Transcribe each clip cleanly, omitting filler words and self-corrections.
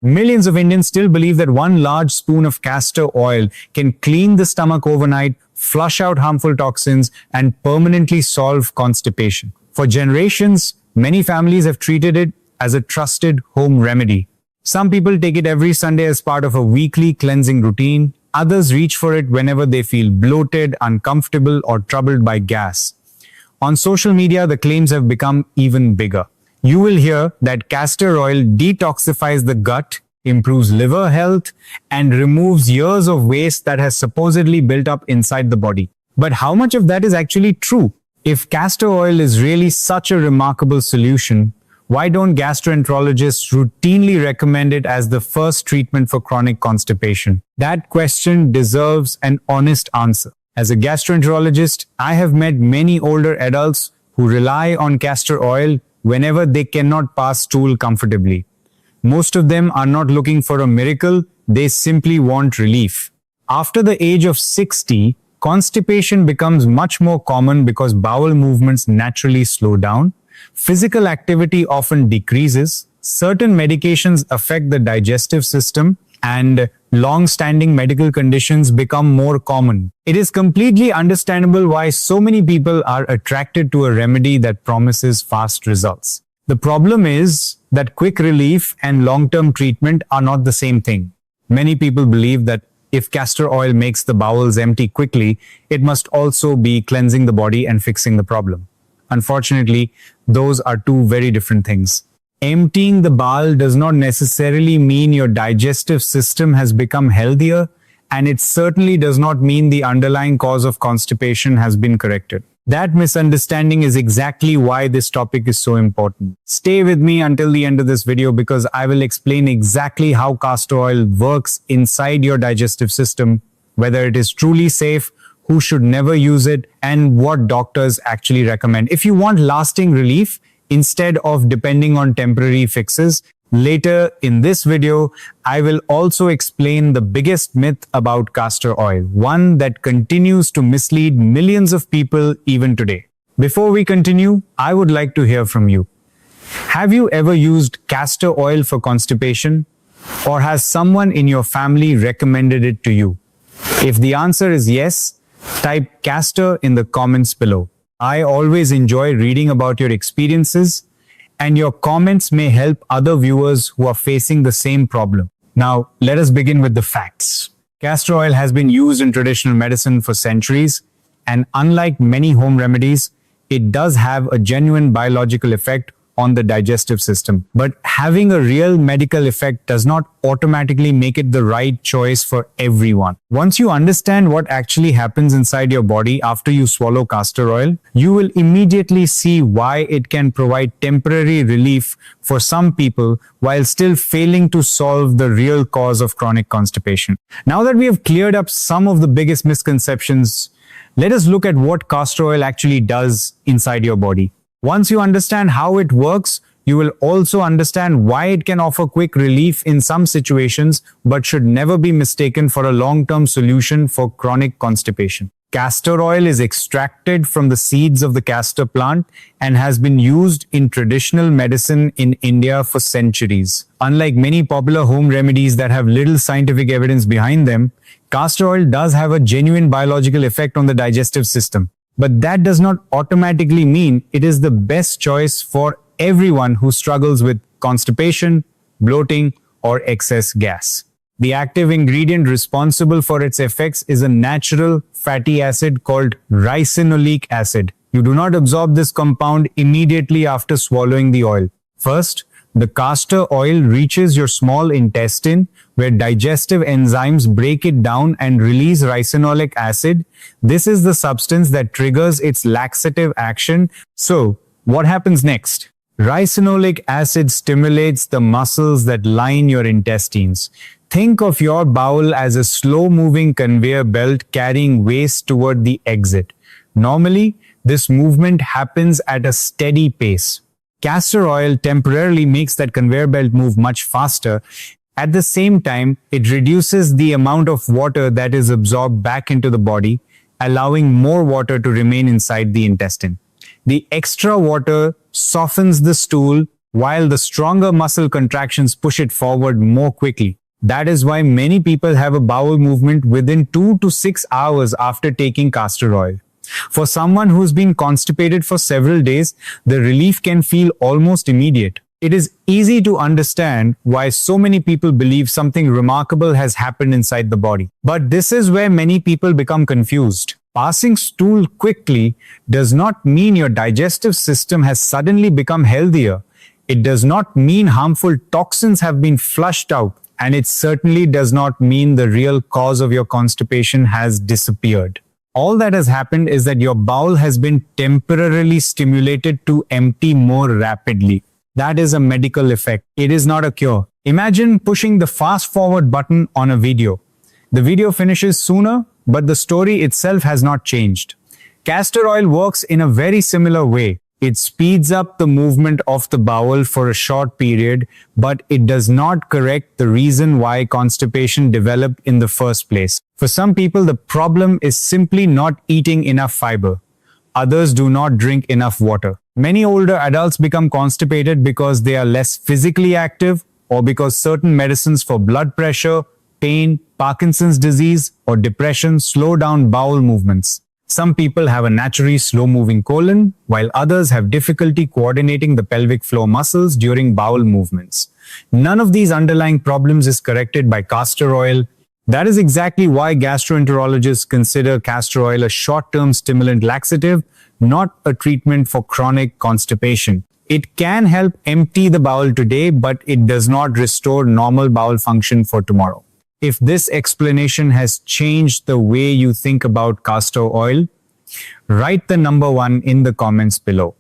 Millions of Indians still believe that one large spoon of castor oil can clean the stomach overnight, flush out harmful toxins, and permanently solve constipation. For generations, many families have treated it as a trusted home remedy. Some people take it every Sunday as part of a weekly cleansing routine. Others reach for it whenever they feel bloated, uncomfortable, or troubled by gas. On social media, the claims have become even bigger. You will hear that castor oil detoxifies the gut, improves liver health, and removes years of waste that has supposedly built up inside the body. But how much of that is actually true? If castor oil is really such a remarkable solution, why don't gastroenterologists routinely recommend it as the first treatment for chronic constipation? That question deserves an honest answer. As a gastroenterologist, I have met many older adults who rely on castor oil whenever they cannot pass stool comfortably. Most of them are not looking for a miracle, they simply want relief. After the age of 60, constipation becomes much more common because bowel movements naturally slow down, physical activity often decreases, certain medications affect the digestive system, and long-standing medical conditions become more common. It is completely understandable why so many people are attracted to a remedy that promises fast results. The problem is that quick relief and long-term treatment are not the same thing. Many people believe that if castor oil makes the bowels empty quickly, it must also be cleansing the body and fixing the problem. Unfortunately, those are two very different things. Emptying the bowel does not necessarily mean your digestive system has become healthier, and it certainly does not mean the underlying cause of constipation has been corrected. That misunderstanding is exactly why this topic is so important. Stay with me until the end of this video because I will explain exactly how castor oil works inside your digestive system, whether it is truly safe, who should never use it, and what doctors actually recommend. If you want lasting relief, instead of depending on temporary fixes, later in this video, I will also explain the biggest myth about castor oil, one that continues to mislead millions of people even today. Before we continue, I would like to hear from you. Have you ever used castor oil for constipation? Or has someone in your family recommended it to you? If the answer is yes, type castor in the comments below. I always enjoy reading about your experiences, and your comments may help other viewers who are facing the same problem. Now, let us begin with the facts. Castor oil has been used in traditional medicine for centuries, and unlike many home remedies, it does have a genuine biological effect on the digestive system. But having a real medical effect does not automatically make it the right choice for everyone. Once you understand what actually happens inside your body after you swallow castor oil, you will immediately see why it can provide temporary relief for some people while still failing to solve the real cause of chronic constipation. Now that we have cleared up some of the biggest misconceptions, let us look at what castor oil actually does inside your body. Once you understand how it works, you will also understand why it can offer quick relief in some situations but should never be mistaken for a long-term solution for chronic constipation. Castor oil is extracted from the seeds of the castor plant and has been used in traditional medicine in India for centuries. Unlike many popular home remedies that have little scientific evidence behind them, castor oil does have a genuine biological effect on the digestive system. But that does not automatically mean it is the best choice for everyone who struggles with constipation, bloating, or excess gas. The active ingredient responsible for its effects is a natural fatty acid called ricinoleic acid. You do not absorb this compound immediately after swallowing the oil. First, the castor oil reaches your small intestine where digestive enzymes break it down and release ricinoleic acid. This is the substance that triggers its laxative action. So, what happens next? Ricinoleic acid stimulates the muscles that line your intestines. Think of your bowel as a slow-moving conveyor belt carrying waste toward the exit. Normally, this movement happens at a steady pace. Castor oil temporarily makes that conveyor belt move much faster. At the same time, it reduces the amount of water that is absorbed back into the body, allowing more water to remain inside the intestine. The extra water softens the stool, while the stronger muscle contractions push it forward more quickly. That is why many people have a bowel movement within 2 to 6 hours after taking castor oil. For someone who's been constipated for several days, the relief can feel almost immediate. It is easy to understand why so many people believe something remarkable has happened inside the body. But this is where many people become confused. Passing stool quickly does not mean your digestive system has suddenly become healthier. It does not mean harmful toxins have been flushed out, and it certainly does not mean the real cause of your constipation has disappeared. All that has happened is that your bowel has been temporarily stimulated to empty more rapidly. That is a medical effect. It is not a cure. Imagine pushing the fast forward button on a video. The video finishes sooner, but the story itself has not changed. Castor oil works in a very similar way. It speeds up the movement of the bowel for a short period, but it does not correct the reason why constipation developed in the first place. For some people, the problem is simply not eating enough fiber. Others do not drink enough water. Many older adults become constipated because they are less physically active or because certain medicines for blood pressure, pain, Parkinson's disease, or depression slow down bowel movements. Some people have a naturally slow-moving colon, while others have difficulty coordinating the pelvic floor muscles during bowel movements. None of these underlying problems is corrected by castor oil. That is exactly why gastroenterologists consider castor oil a short-term stimulant laxative, not a treatment for chronic constipation. It can help empty the bowel today, but it does not restore normal bowel function for tomorrow. If this explanation has changed the way you think about castor oil, write the number 1 in the comments below.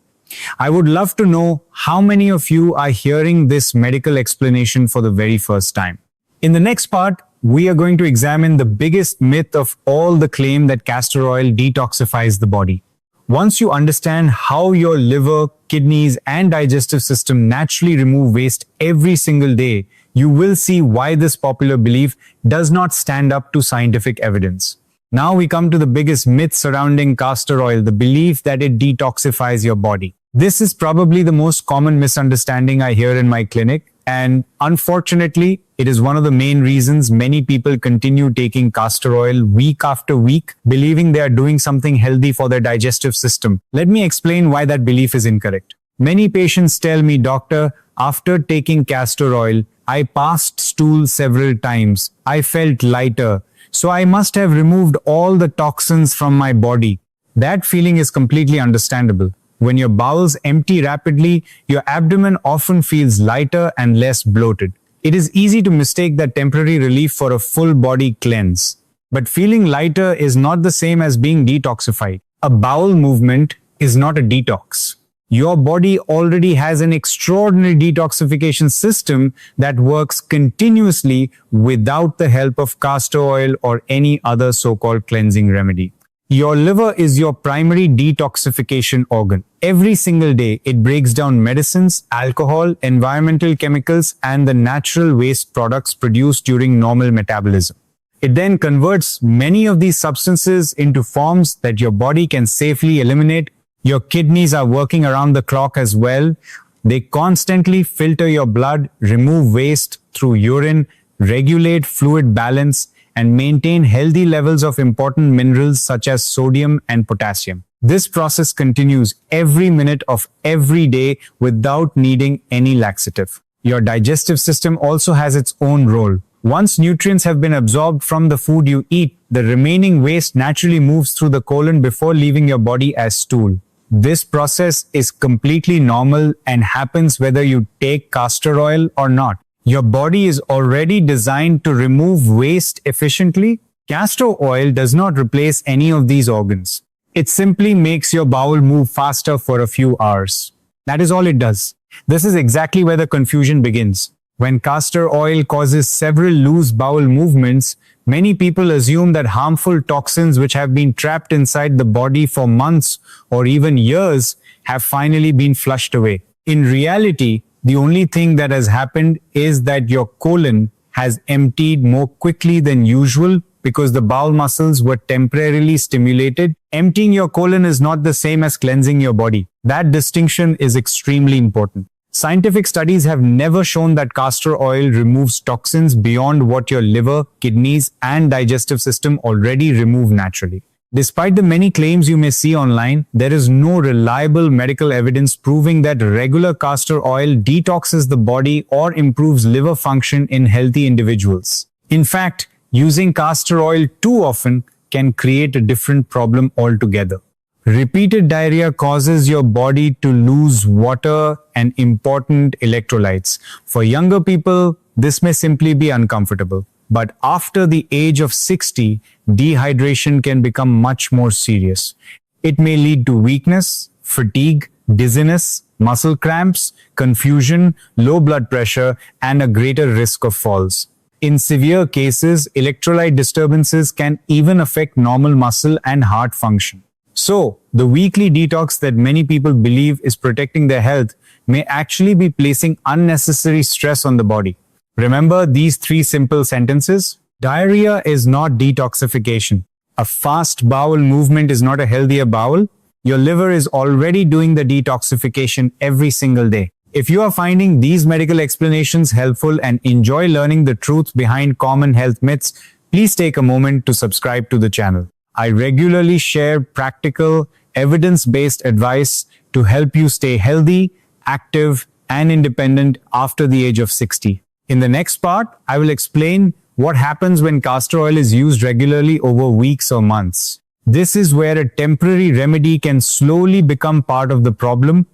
I would love to know how many of you are hearing this medical explanation for the very first time. In the next part, we are going to examine the biggest myth of all, the claim that castor oil detoxifies the body. Once you understand how your liver, kidneys, and digestive system naturally remove waste every single day, you will see why this popular belief does not stand up to scientific evidence. Now we come to the biggest myth surrounding castor oil, the belief that it detoxifies your body. This is probably the most common misunderstanding I hear in my clinic, and unfortunately, it is one of the main reasons many people continue taking castor oil week after week, believing they are doing something healthy for their digestive system. Let me explain why that belief is incorrect. Many patients tell me, "Doctor, after taking castor oil, I passed stool several times. I felt lighter, so I must have removed all the toxins from my body." That feeling is completely understandable. When your bowels empty rapidly, your abdomen often feels lighter and less bloated. It is easy to mistake that temporary relief for a full body cleanse. But feeling lighter is not the same as being detoxified. A bowel movement is not a detox. Your body already has an extraordinary detoxification system that works continuously without the help of castor oil or any other so-called cleansing remedy. Your liver is your primary detoxification organ. Every single day, it breaks down medicines, alcohol, environmental chemicals, and the natural waste products produced during normal metabolism. It then converts many of these substances into forms that your body can safely eliminate. Your kidneys are working around the clock as well. They constantly filter your blood, remove waste through urine, regulate fluid balance, and maintain healthy levels of important minerals such as sodium and potassium. This process continues every minute of every day without needing any laxative. Your digestive system also has its own role. Once nutrients have been absorbed from the food you eat, the remaining waste naturally moves through the colon before leaving your body as stool. This process is completely normal and happens whether you take castor oil or not. Your body is already designed to remove waste efficiently. Castor oil does not replace any of these organs. It simply makes your bowel move faster for a few hours. That is all it does. This is exactly where the confusion begins. When castor oil causes several loose bowel movements, many people assume that harmful toxins which have been trapped inside the body for months or even years have finally been flushed away. In reality, the only thing that has happened is that your colon has emptied more quickly than usual because the bowel muscles were temporarily stimulated. Emptying your colon is not the same as cleansing your body. That distinction is extremely important. Scientific studies have never shown that castor oil removes toxins beyond what your liver, kidneys, and digestive system already remove naturally. Despite the many claims you may see online, there is no reliable medical evidence proving that regular castor oil detoxes the body or improves liver function in healthy individuals. In fact, using castor oil too often can create a different problem altogether. Repeated diarrhea causes your body to lose water and important electrolytes. For younger people, this may simply be uncomfortable. But after the age of 60, dehydration can become much more serious. It may lead to weakness, fatigue, dizziness, muscle cramps, confusion, low blood pressure, and a greater risk of falls. In severe cases, electrolyte disturbances can even affect normal muscle and heart function. So, the weekly detox that many people believe is protecting their health may actually be placing unnecessary stress on the body. Remember these 3 simple sentences? Diarrhea is not detoxification. A fast bowel movement is not a healthier bowel. Your liver is already doing the detoxification every single day. If you are finding these medical explanations helpful and enjoy learning the truth behind common health myths, please take a moment to subscribe to the channel. I regularly share practical, evidence-based advice to help you stay healthy, active, and independent after the age of 60. In the next part, I will explain what happens when castor oil is used regularly over weeks or months. This is where a temporary remedy can slowly become part of the problem,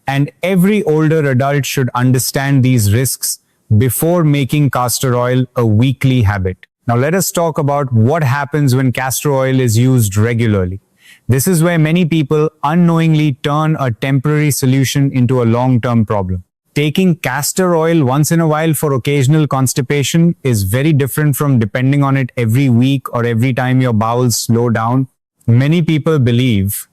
and every older adult should understand these risks before making castor oil a weekly habit. Now let us talk about what happens when castor oil is used regularly. This is where many people unknowingly turn a temporary solution into a long-term problem. Taking castor oil once in a while for occasional constipation is very different from depending on it every week or every time your bowels slow down. Many people believe,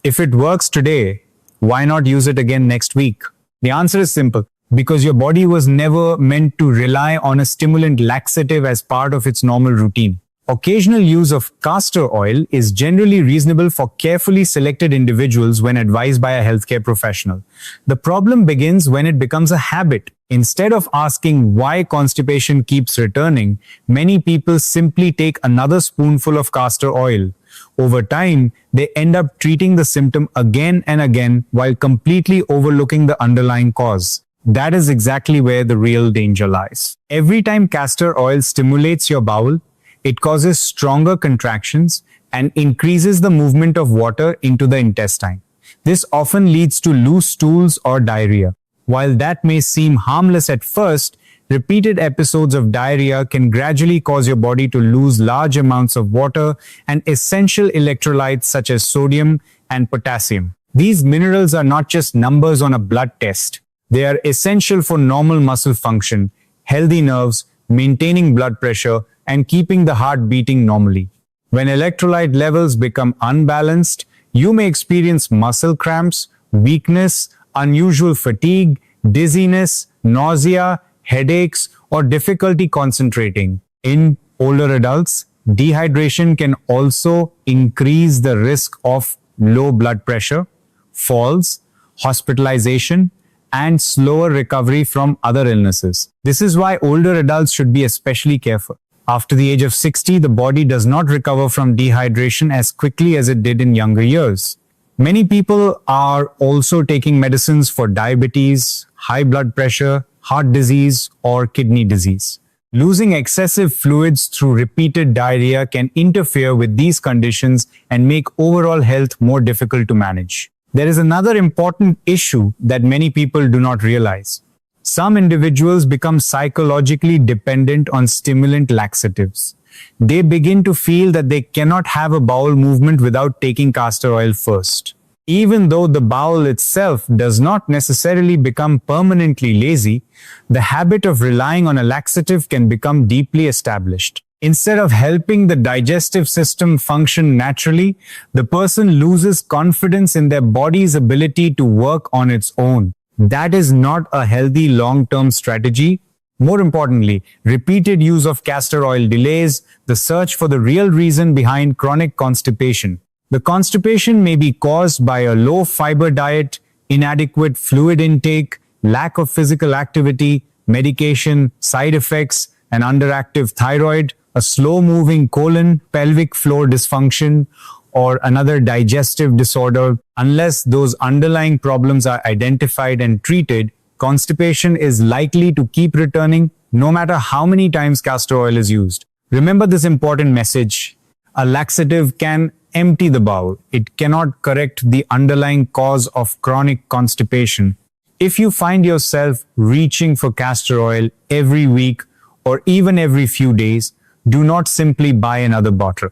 if it works today, why not use it again next week? The answer is simple. Because your body was never meant to rely on a stimulant laxative as part of its normal routine. Occasional use of castor oil is generally reasonable for carefully selected individuals when advised by a healthcare professional. The problem begins when it becomes a habit. Instead of asking why constipation keeps returning, many people simply take another spoonful of castor oil. Over time, they end up treating the symptom again and again while completely overlooking the underlying cause. That is exactly where the real danger lies. Every time castor oil stimulates your bowel, it causes stronger contractions and increases the movement of water into the intestine. This often leads to loose stools or diarrhea. While that may seem harmless at first, repeated episodes of diarrhea can gradually cause your body to lose large amounts of water and essential electrolytes such as sodium and potassium. These minerals are not just numbers on a blood test. They are essential for normal muscle function, healthy nerves, maintaining blood pressure, and keeping the heart beating normally. When electrolyte levels become unbalanced, you may experience muscle cramps, weakness, unusual fatigue, dizziness, nausea, headaches, or difficulty concentrating. In older adults, dehydration can also increase the risk of low blood pressure, falls, hospitalization, and slower recovery from other illnesses. This is why older adults should be especially careful. After the age of 60, the body does not recover from dehydration as quickly as it did in younger years. Many people are also taking medicines for diabetes, high blood pressure, heart disease, or kidney disease. Losing excessive fluids through repeated diarrhea can interfere with these conditions and make overall health more difficult to manage. There is another important issue that many people do not realize. Some individuals become psychologically dependent on stimulant laxatives. They begin to feel that they cannot have a bowel movement without taking castor oil first. Even though the bowel itself does not necessarily become permanently lazy, the habit of relying on a laxative can become deeply established. Instead of helping the digestive system function naturally, the person loses confidence in their body's ability to work on its own. That is not a healthy long-term strategy. More importantly, repeated use of castor oil delays the search for the real reason behind chronic constipation. The constipation may be caused by a low-fiber diet, inadequate fluid intake, lack of physical activity, medication, side effects, an underactive thyroid, a slow-moving colon, pelvic floor dysfunction, or another digestive disorder. Unless those underlying problems are identified and treated, constipation is likely to keep returning no matter how many times castor oil is used. Remember this important message. A laxative can empty the bowel. It cannot correct the underlying cause of chronic constipation. If you find yourself reaching for castor oil every week or even every few days, do not simply buy another bottle.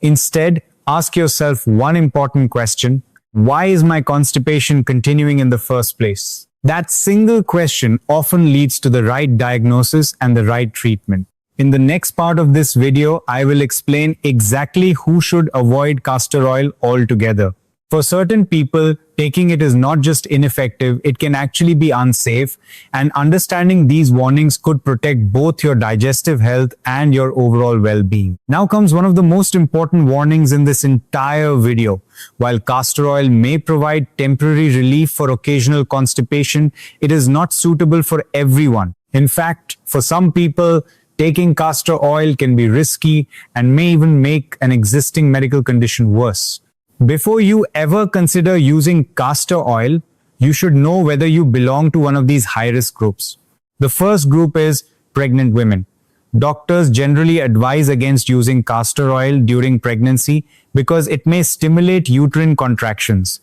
Instead, ask yourself one important question: why is my constipation continuing in the first place? That single question often leads to the right diagnosis and the right treatment. In the next part of this video, I will explain exactly who should avoid castor oil altogether. For certain people, taking it is not just ineffective, it can actually be unsafe, and understanding these warnings could protect both your digestive health and your overall well-being. Now comes one of the most important warnings in this entire video. While castor oil may provide temporary relief for occasional constipation, it is not suitable for everyone. In fact, for some people, taking castor oil can be risky and may even make an existing medical condition worse. Before you ever consider using castor oil, you should know whether you belong to one of these high-risk groups. The first group is pregnant women. Doctors generally advise against using castor oil during pregnancy because it may stimulate uterine contractions.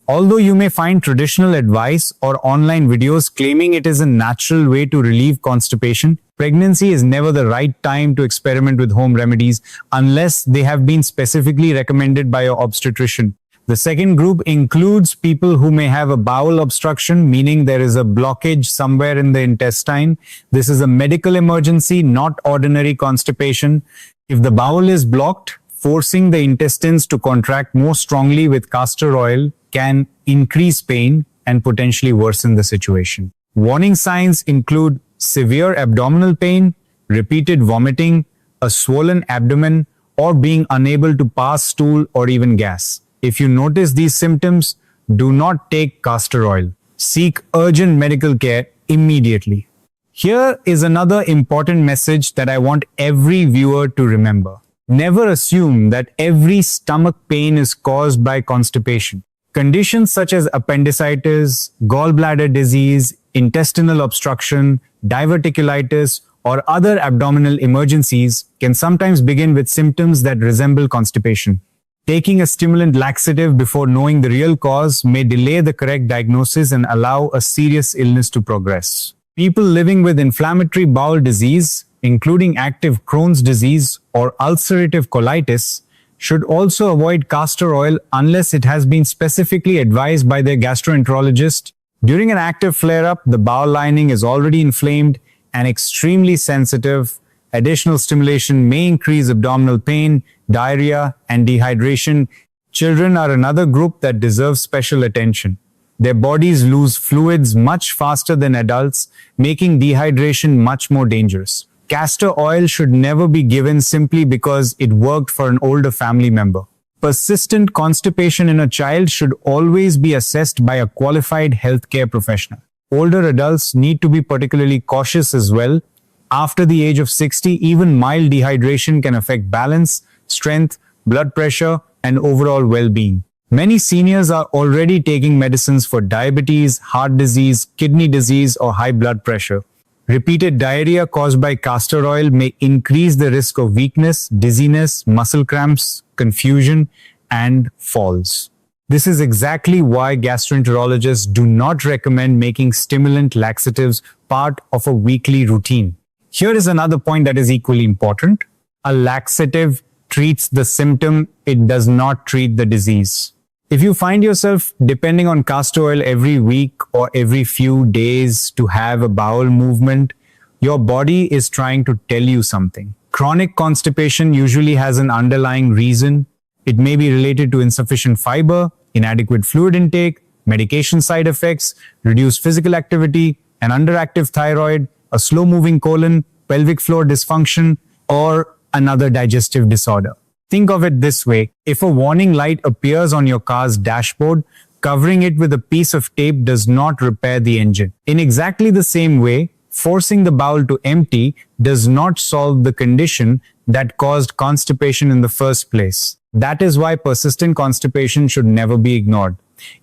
Although you may find traditional advice or online videos claiming it is a natural way to relieve constipation, pregnancy is never the right time to experiment with home remedies unless they have been specifically recommended by your obstetrician. The second group includes people who may have a bowel obstruction, meaning there is a blockage somewhere in the intestine. This is a medical emergency, not ordinary constipation. If the bowel is blocked, forcing the intestines to contract more strongly with castor oil can increase pain and potentially worsen the situation. Warning signs include severe abdominal pain, repeated vomiting, a swollen abdomen, or being unable to pass stool or even gas. If you notice these symptoms, do not take castor oil. Seek urgent medical care immediately. Here is another important message that I want every viewer to remember. Never assume that every stomach pain is caused by constipation. Conditions such as appendicitis, gallbladder disease, intestinal obstruction, diverticulitis, or other abdominal emergencies can sometimes begin with symptoms that resemble constipation. Taking a stimulant laxative before knowing the real cause may delay the correct diagnosis and allow a serious illness to progress. People living with inflammatory bowel disease, including active Crohn's disease or ulcerative colitis, should also avoid castor oil unless it has been specifically advised by their gastroenterologist. During an active flare-up, the bowel lining is already inflamed and extremely sensitive. Additional stimulation may increase abdominal pain, diarrhea, and dehydration. Children are another group that deserves special attention. Their bodies lose fluids much faster than adults, making dehydration much more dangerous. Castor oil should never be given simply because it worked for an older family member. Persistent constipation in a child should always be assessed by a qualified healthcare professional. Older adults need to be particularly cautious as well. After the age of 60, even mild dehydration can affect balance, strength, blood pressure, and overall well-being. Many seniors are already taking medicines for diabetes, heart disease, kidney disease, or high blood pressure. Repeated diarrhea caused by castor oil may increase the risk of weakness, dizziness, muscle cramps, confusion, and falls. This is exactly why gastroenterologists do not recommend making stimulant laxatives part of a weekly routine. Here is another point that is equally important. A laxative treats the symptom, it does not treat the disease. If you find yourself depending on castor oil every week or every few days to have a bowel movement, your body is trying to tell you something. Chronic constipation usually has an underlying reason. It may be related to insufficient fiber, inadequate fluid intake, medication side effects, reduced physical activity, an underactive thyroid, a slow-moving colon, pelvic floor dysfunction, or another digestive disorder. Think of it this way: if a warning light appears on your car's dashboard, Covering it with a piece of tape does not repair the engine. In exactly the same way, forcing the bowel to empty does not solve the condition that caused constipation in the first place. That is why persistent constipation should never be ignored.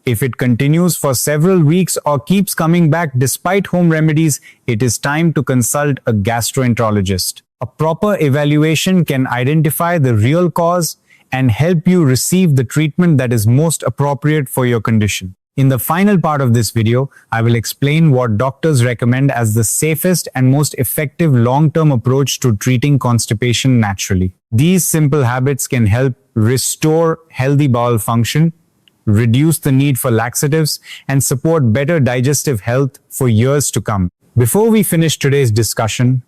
If it continues for several weeks or keeps coming back despite home remedies, it is time to consult a gastroenterologist. A proper evaluation can identify the real cause and help you receive the treatment that is most appropriate for your condition. In the final part of this video, I will explain what doctors recommend as the safest and most effective long-term approach to treating constipation naturally. These simple habits can help restore healthy bowel function, reduce the need for laxatives, and support better digestive health for years to come. Before we finish today's discussion,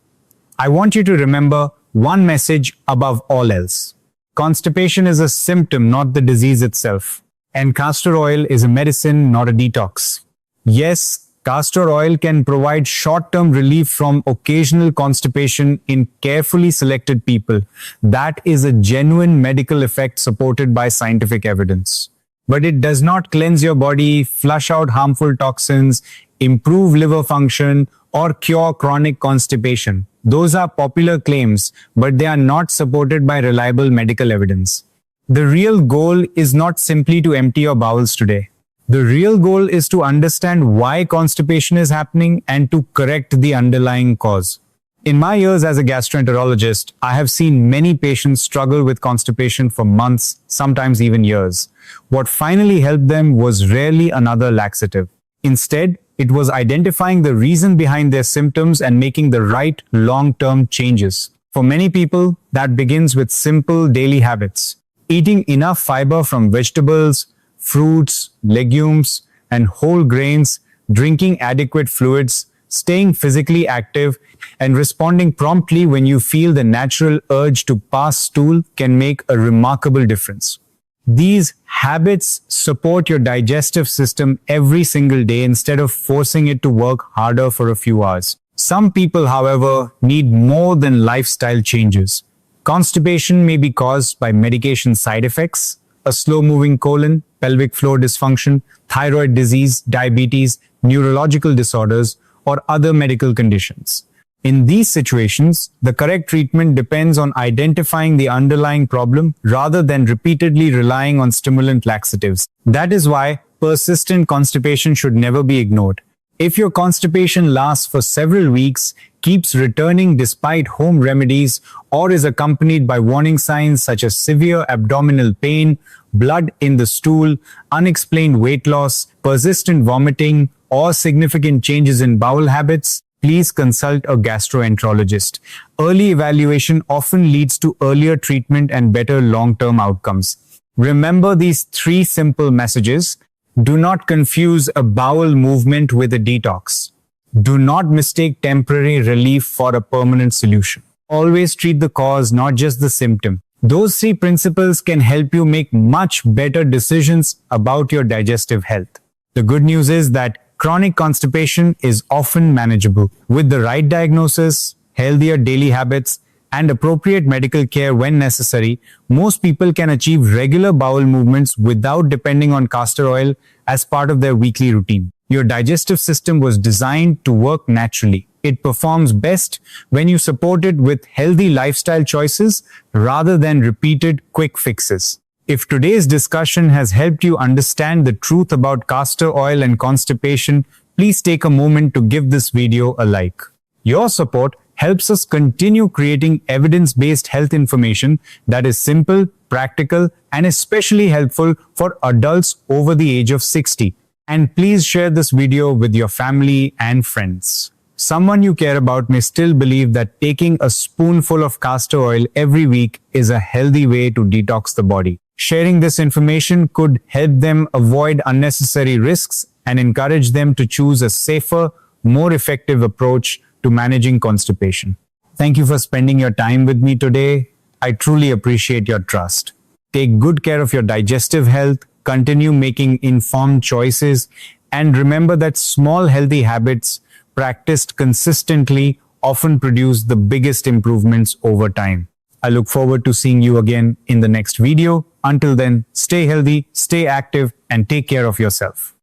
I want you to remember one message above all else. Constipation is a symptom, not the disease itself. And castor oil is a medicine, not a detox. Yes, castor oil can provide short-term relief from occasional constipation in carefully selected people. That is a genuine medical effect supported by scientific evidence. But it does not cleanse your body, flush out harmful toxins, improve liver function, or cure chronic constipation. Those are popular claims, but they are not supported by reliable medical evidence. The real goal is not simply to empty your bowels today. The real goal is to understand why constipation is happening and to correct the underlying cause. In my years as a gastroenterologist, I have seen many patients struggle with constipation for months, sometimes even years. What finally helped them was rarely another laxative. Instead, it was identifying the reason behind their symptoms and making the right long-term changes. For many people, that begins with simple daily habits. Eating enough fiber from vegetables, fruits, legumes, and whole grains, drinking adequate fluids, staying physically active, and responding promptly when you feel the natural urge to pass stool can make a remarkable difference. These habits support your digestive system every single day instead of forcing it to work harder for a few hours. Some people, however, need more than lifestyle changes. Constipation may be caused by medication side effects, a slow-moving colon, pelvic floor dysfunction, thyroid disease, diabetes, neurological disorders, or other medical conditions. In these situations, the correct treatment depends on identifying the underlying problem rather than repeatedly relying on stimulant laxatives. That is why persistent constipation should never be ignored. If your constipation lasts for several weeks, keeps returning despite home remedies, or is accompanied by warning signs such as severe abdominal pain, blood in the stool, unexplained weight loss, persistent vomiting, or significant changes in bowel habits, please consult a gastroenterologist. Early evaluation often leads to earlier treatment and better long-term outcomes. Remember these 3 simple messages. Do not confuse a bowel movement with a detox. Do not mistake temporary relief for a permanent solution. Always treat the cause, not just the symptom. Those 3 principles can help you make much better decisions about your digestive health. The good news is that chronic constipation is often manageable. With the right diagnosis, healthier daily habits, and appropriate medical care when necessary, most people can achieve regular bowel movements without depending on castor oil as part of their weekly routine. Your digestive system was designed to work naturally. It performs best when you support it with healthy lifestyle choices rather than repeated quick fixes. If today's discussion has helped you understand the truth about castor oil and constipation, please take a moment to give this video a like. Your support helps us continue creating evidence-based health information that is simple, practical, and especially helpful for adults over the age of 60. And please share this video with your family and friends. Someone you care about may still believe that taking a spoonful of castor oil every week is a healthy way to detox the body. Sharing this information could help them avoid unnecessary risks and encourage them to choose a safer, more effective approach to managing constipation. Thank you for spending your time with me today. I truly appreciate your trust. Take good care of your digestive health, continue making informed choices, and remember that small healthy habits practiced consistently often produce the biggest improvements over time. I look forward to seeing you again in the next video. Until then, stay healthy, stay active, and take care of yourself.